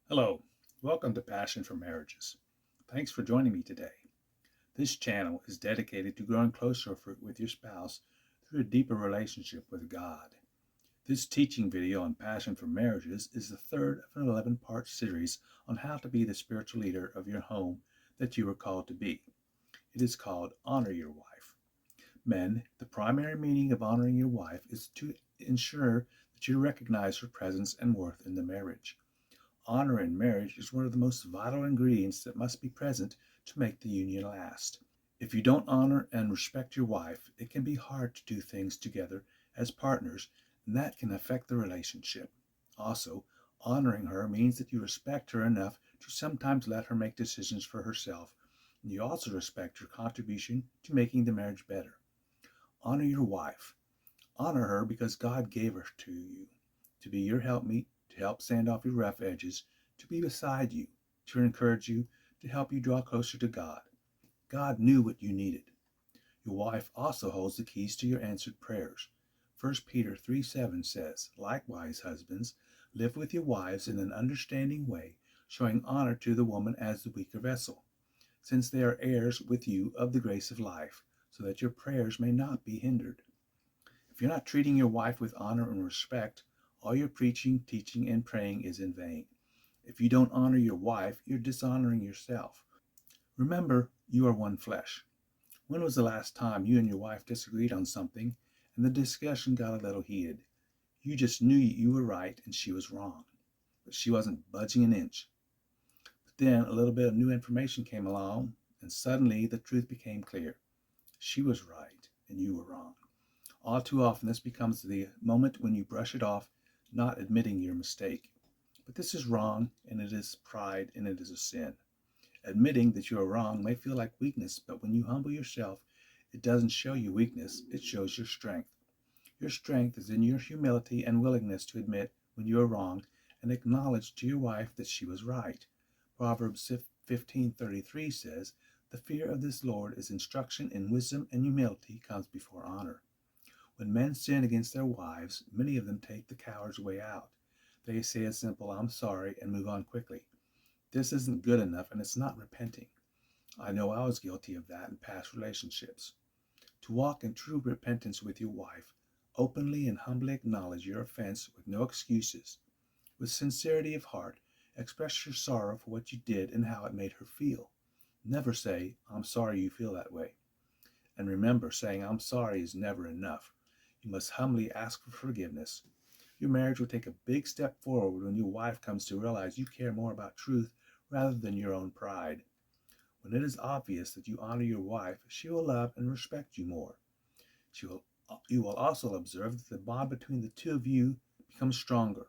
Hello, welcome to Passion for Marriages. Thanks for joining me today. This channel is dedicated to growing closer with your spouse through a deeper relationship with God. This teaching video on Passion for Marriages is the third of an 11-part series on how to be the spiritual leader of your home that you were called to be. It is called Honor Your Wife. Men, the primary meaning of honoring your wife is to ensure that you recognize her presence and worth in the marriage. Honor in marriage is one of the most vital ingredients that must be present to make the union last. If you don't honor and respect your wife, it can be hard to do things together as partners, and that can affect the relationship. Also, honoring her means that you respect her enough to sometimes let her make decisions for herself, and you also respect her contribution to making the marriage better. Honor your wife. Honor her because God gave her to you, to be your helpmeet, to help sand off your rough edges, to be beside you, to encourage you, to help you draw closer to God. God knew what you needed. Your wife also holds the keys to your answered prayers. 1 Peter 3:7 says, "Likewise, husbands, live with your wives in an understanding way, showing honor to the woman as the weaker vessel, since they are heirs with you of the grace of life, so that your prayers may not be hindered." If you're not treating your wife with honor and respect, all your preaching, teaching, and praying is in vain. If you don't honor your wife, you're dishonoring yourself. Remember, you are one flesh. When was the last time you and your wife disagreed on something and the discussion got a little heated? You just knew you were right and she was wrong, but she wasn't budging an inch. But then a little bit of new information came along, and suddenly the truth became clear. She was right and you were wrong. All too often, this becomes the moment when you brush it off, not admitting your mistake. But this is wrong, and it is pride, and it is a sin. Admitting that you are wrong may feel like weakness, but when you humble yourself, it doesn't show you weakness, it shows your strength. Your strength is in your humility and willingness to admit when you are wrong and acknowledge to your wife that she was right. Proverbs 15:33 says, "The fear of this Lord is instruction in wisdom, and humility comes before honor." When men sin against their wives, many of them take the coward's way out. They say a simple "I'm sorry" and move on quickly. This isn't good enough, and it's not repenting. I know I was guilty of that in past relationships. To walk in true repentance with your wife, openly and humbly acknowledge your offense with no excuses. With sincerity of heart, express your sorrow for what you did and how it made her feel. Never say, "I'm sorry you feel that way." And remember, saying "I'm sorry" is never enough. You must humbly ask for forgiveness. Your marriage will take a big step forward when your wife comes to realize you care more about truth rather than your own pride. When it is obvious that you honor your wife, she will love and respect you more. You will also observe that the bond between the two of you becomes stronger.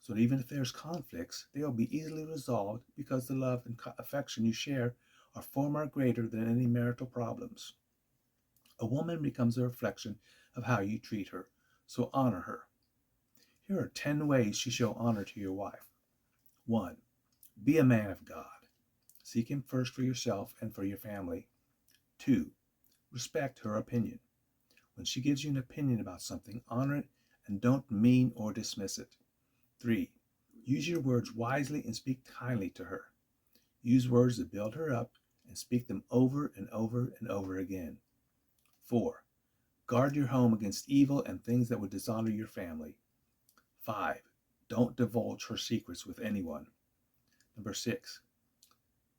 So that even if there's conflicts, they will be easily resolved because the love and affection you share are far greater than any marital problems. A woman becomes a reflection of how you treat her, so honor her. Here are 10 ways to show honor to your wife. 1. Be a man of God. Seek Him first for yourself and for your family. 2. Respect her opinion. When she gives you an opinion about something, honor it and don't mean or dismiss it. 3. Use your words wisely and speak kindly to her. Use words that build her up and speak them over and over and over again. 4. Guard your home against evil and things that would dishonor your family. 5. Don't divulge her secrets with anyone. 6.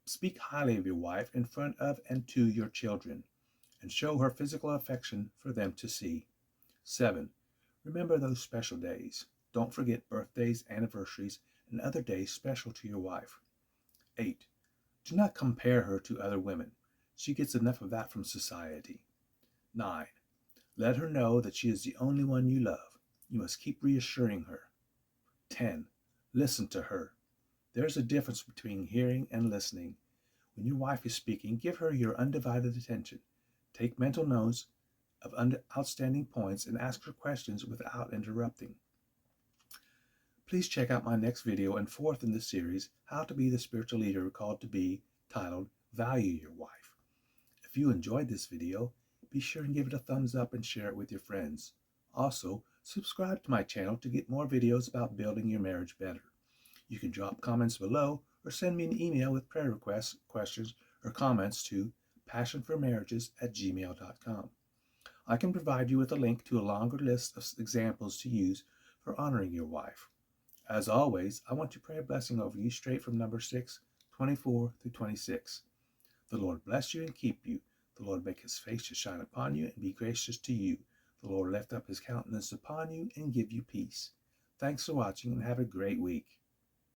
Speak highly of your wife in front of and to your children, and show her physical affection for them to see. 7. Remember those special days. Don't forget birthdays, anniversaries, and other days special to your wife. 8. Do not compare her to other women. She gets enough of that from society. 9. Let her know that she is the only one you love. You must keep reassuring her. 10. Listen to her. There's a difference between hearing and listening. When your wife is speaking, give her your undivided attention. Take mental notes of outstanding points and ask her questions without interrupting. Please check out my next video and fourth in the series, How to Be the Spiritual Leader Called to Be, titled Value Your Wife. If you enjoyed this video, be sure and give it a thumbs up and share it with your friends. Also, subscribe to my channel to get more videos about building your marriage better. You can drop comments below or send me an email with prayer requests, questions, or comments to passionformarriages@gmail.com. I can provide you with a link to a longer list of examples to use for honoring your wife. As always, I want to pray a blessing over you straight from number 6, 24 through 26. The Lord bless you and keep you. The Lord make his face to shine upon you and be gracious to you. The Lord lift up his countenance upon you and give you peace. Thanks for watching and have a great week.